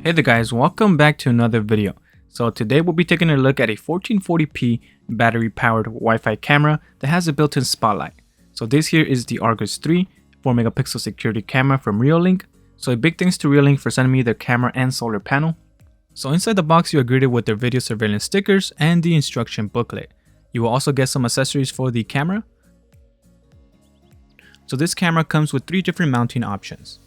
Hey there guys, welcome back to another video. So today we'll be taking a look at a 1440p battery powered Wi-Fi camera that has a built-in spotlight. So this here is the Argus 3 4-megapixel security camera from Reolink. So a big thanks to Reolink for sending me their camera and solar panel. So inside the box you are greeted with their video surveillance stickers and the instruction booklet. You will also get some accessories for the camera. So this camera comes with 3 different mounting options.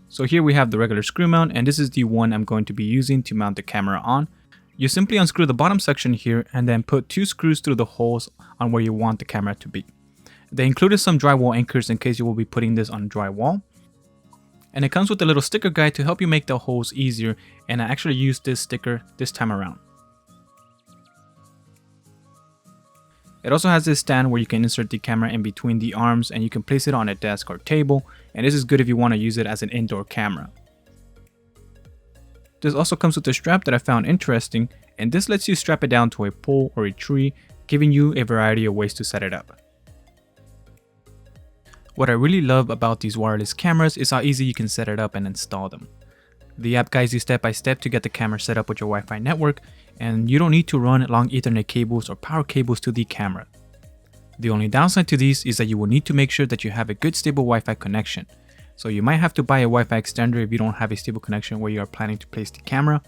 So here we have the regular screw mount, and this is the one I'm going to be using to mount the camera on. You simply unscrew the bottom section here and then put 2 screws through the holes on where you want the camera to be. They included some drywall anchors in case you will be putting this on drywall. And it comes with a little sticker guide to help you make the holes easier, and I actually used this sticker this time around. It also has this stand where you can insert the camera in between the arms and you can place it on a desk or table, and this is good if you want to use it as an indoor camera. This also comes with a strap that I found interesting, and this lets you strap it down to a pole or a tree, giving you a variety of ways to set it up. What I really love about these wireless cameras is how easy you can set it up and install them. The app guides you step by step to get the camera set up with your Wi-Fi network, and you don't need to run long Ethernet cables or power cables to the camera. The only downside to these is that you will need to make sure that you have a good stable Wi-Fi connection. So you might have to buy a Wi-Fi extender if you don't have a stable connection where you are planning to place the camera.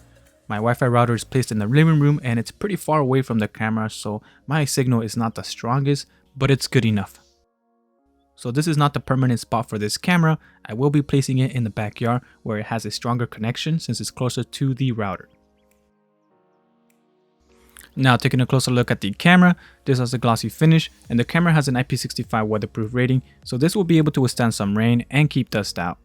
My Wi-Fi router is placed in the living room and it's pretty far away from the camera, so my signal is not the strongest, but it's good enough. So this is not the permanent spot for this camera. I will be placing it in the backyard where it has a stronger connection since it's closer to the router. Now taking a closer look at the camera, this has a glossy finish and the camera has an IP65 weatherproof rating, so this will be able to withstand some rain and keep dust out.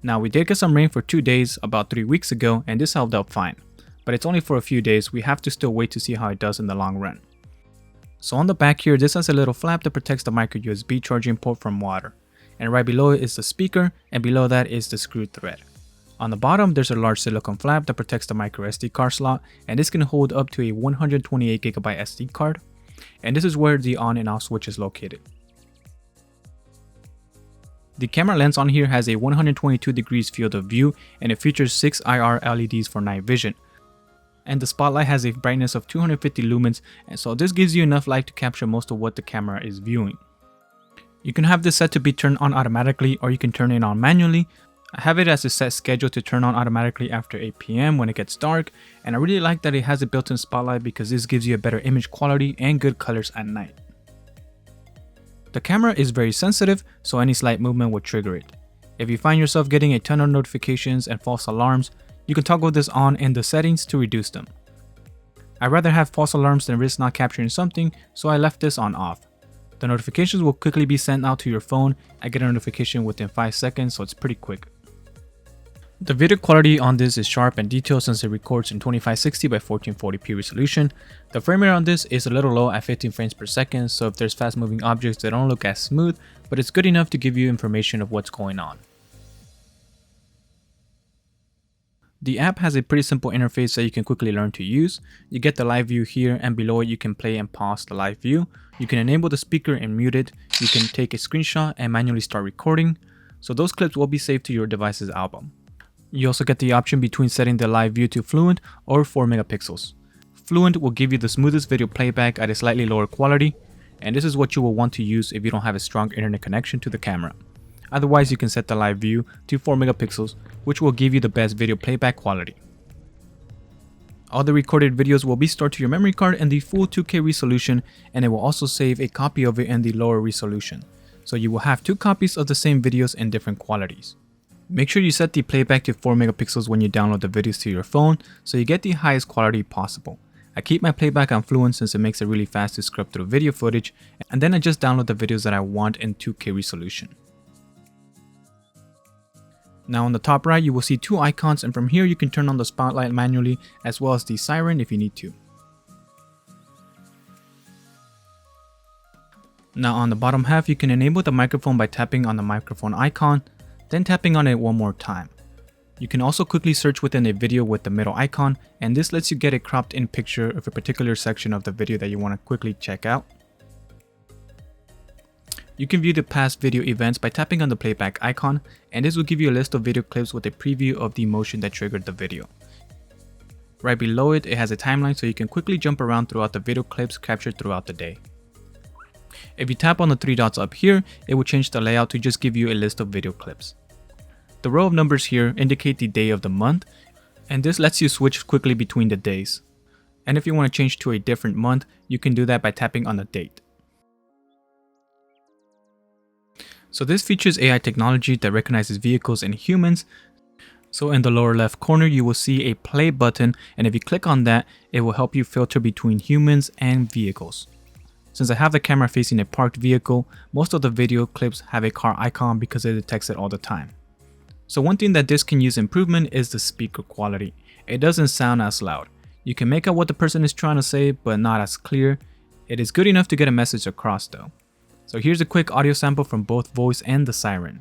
Now we did get some rain for 2 days about 3 weeks ago and this held up fine, but it's only for a few days. We have to still wait to see how it does in the long run. So on the back here, this has a little flap that protects the micro USB charging port from water, and right below it is the speaker, and below that is the screw thread. On the bottom, there's a large silicone flap that protects the micro SD card slot, and this can hold up to a 128GB SD card, and this is where the on and off switch is located. The camera lens on here has a 122 degrees field of view, and it features 6 IR LEDs for night vision. And the spotlight has a brightness of 250 lumens, and so this gives you enough light to capture most of what the camera is viewing. You can have this set to be turned on automatically, or you can turn it on manually. I have it as a set schedule to turn on automatically after 8 PM when it gets dark, and I really like that it has a built-in spotlight because this gives you a better image quality and good colors at night. The camera is very sensitive, so any slight movement will trigger it. If you find yourself getting a ton of notifications and false alarms, you can toggle this on in the settings to reduce them. I'd rather have false alarms than risk not capturing something, so I left this on off. The notifications will quickly be sent out to your phone. I get a notification within 5 seconds, so it's pretty quick. The video quality on this is sharp and detailed since it records in 2560 by 1440p resolution. The frame rate on this is a little low at 15 frames per second, so if there's fast moving objects they don't look as smooth, but it's good enough to give you information of what's going on. The app has a pretty simple interface that you can quickly learn to use. You get the live view here, and below it you can play and pause the live view. You can enable the speaker and mute it. You can take a screenshot and manually start recording. So those clips will be saved to your device's album. You also get the option between setting the live view to fluent or 4 megapixels. Fluent will give you the smoothest video playback at a slightly lower quality, and this is what you will want to use if you don't have a strong internet connection to the camera. Otherwise, you can set the live view to 4 megapixels, which will give you the best video playback quality. All the recorded videos will be stored to your memory card in the full 2K resolution, and it will also save a copy of it in the lower resolution. So you will have 2 copies of the same videos in different qualities. Make sure you set the playback to 4 megapixels when you download the videos to your phone, so you get the highest quality possible. I keep my playback on fluent since it makes it really fast to scrub through video footage, and then I just download the videos that I want in 2K resolution. Now on the top right, you will see 2 icons, and from here you can turn on the spotlight manually as well as the siren if you need to. Now on the bottom half, you can enable the microphone by tapping on the microphone icon, then tapping on it one more time. You can also quickly search within a video with the middle icon, and this lets you get a cropped in picture of a particular section of the video that you want to quickly check out. You can view the past video events by tapping on the playback icon, and this will give you a list of video clips with a preview of the emotion that triggered the video. Right below it, it has a timeline so you can quickly jump around throughout the video clips captured throughout the day. If you tap on the three dots up here, it will change the layout to just give you a list of video clips. The row of numbers here indicate the day of the month, and this lets you switch quickly between the days. And if you want to change to a different month, you can do that by tapping on the date. So this features AI technology that recognizes vehicles and humans. So in the lower left corner, you will see a play button, and if you click on that, it will help you filter between humans and vehicles. Since I have the camera facing a parked vehicle, most of the video clips have a car icon because it detects it all the time. So one thing that this can use improvement is the speaker quality. It doesn't sound as loud. You can make out what the person is trying to say, but not as clear. It is good enough to get a message across though. So here's a quick audio sample from both voice and the siren.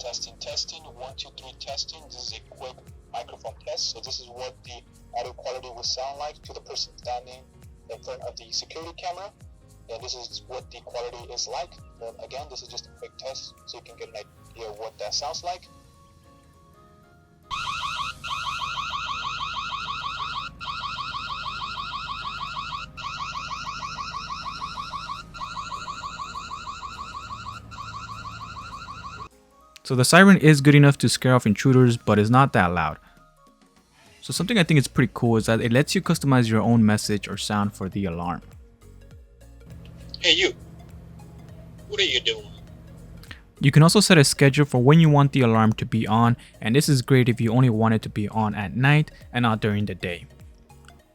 Testing, 1, 2, 3 testing. This is a quick microphone test. So this is what the audio quality would sound like to the person standing in front of the security camera. And this is what the quality is like. But again, this is just a quick test so you can get an idea of what that sounds like. So the siren is good enough to scare off intruders, but it's not that loud. So something I think is pretty cool is that it lets you customize your own message or sound for the alarm. Hey you, what are you doing? You can also set a schedule for when you want the alarm to be on, and this is great if you only want it to be on at night and not during the day.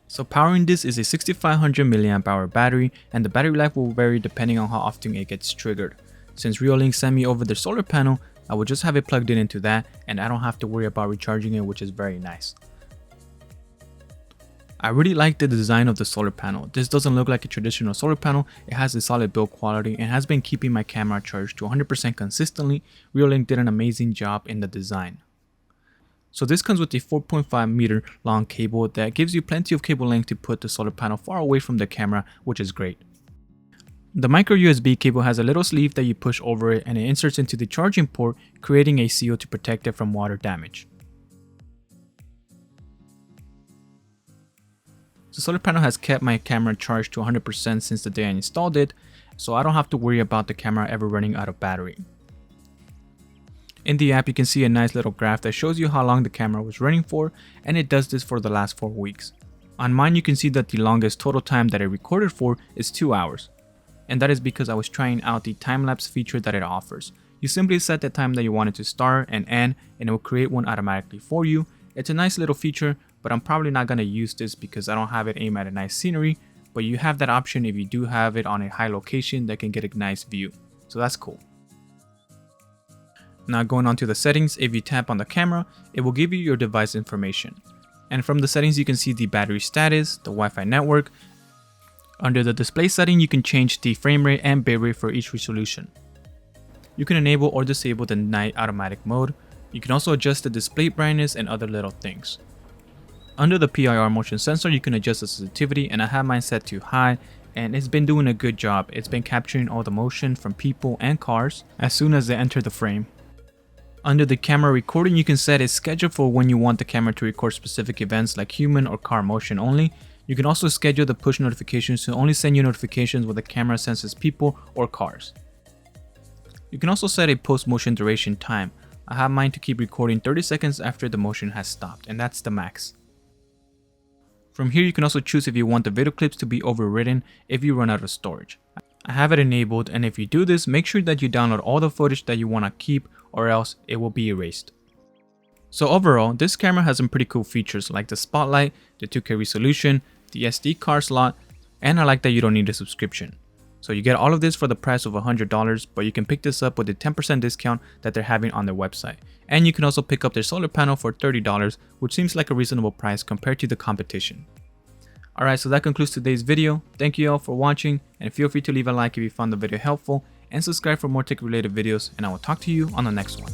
So powering this is a 6500 mAh battery, and the battery life will vary depending on how often it gets triggered. Since Reolink sent me over their solar panel, I will just have it plugged in into that, and I don't have to worry about recharging it, which is very nice. I really like the design of the solar panel. This doesn't look like a traditional solar panel. It has a solid build quality and has been keeping my camera charged to 100% consistently. Reolink did an amazing job in the design. So this comes with a 4.5 meter long cable that gives you plenty of cable length to put the solar panel far away from the camera, which is great. The micro USB cable has a little sleeve that you push over it and it inserts into the charging port, creating a seal to protect it from water damage. The solar panel has kept my camera charged to 100% since the day I installed it, so I don't have to worry about the camera ever running out of battery. In the app, you can see a nice little graph that shows you how long the camera was running for, and it does this for the last 4 weeks. On mine, you can see that the longest total time that it recorded for is 2 hours. And that is because I was trying out the time-lapse feature that it offers. You simply set the time that you want it to start and end, and it will create one automatically for you. It's a nice little feature, but I'm probably not going to use this because I don't have it aimed at a nice scenery, but you have that option if you do have it on a high location that can get a nice view. So that's cool. Now going on to the settings, if you tap on the camera, it will give you your device information. And from the settings you can see the battery status, the Wi-Fi network. Under the display setting, you can change the frame rate and bitrate for each resolution. You can enable or disable the night automatic mode. You can also adjust the display brightness and other little things. Under the PIR motion sensor, you can adjust the sensitivity, and I have mine set to high, and it's been doing a good job. It's been capturing all the motion from people and cars as soon as they enter the frame. Under the camera recording, you can set a schedule for when you want the camera to record specific events like human or car motion only. You can also schedule the push notifications to only send you notifications when the camera senses people or cars. You can also set a post motion duration time. I have mine to keep recording 30 seconds after the motion has stopped, and that's the max. From here, you can also choose if you want the video clips to be overwritten if you run out of storage. I have it enabled, and if you do this, make sure that you download all the footage that you want to keep, or else it will be erased. So overall, this camera has some pretty cool features like the spotlight, the 2K resolution, the SD card slot, and I like that you don't need a subscription. So you get all of this for the price of $100, but you can pick this up with a 10% discount that they're having on their website. And you can also pick up their solar panel for $30, which seems like a reasonable price compared to the competition. Alright, so that concludes today's video. Thank you all for watching, and feel free to leave a like if you found the video helpful, and subscribe for more tech related videos, and I will talk to you on the next one.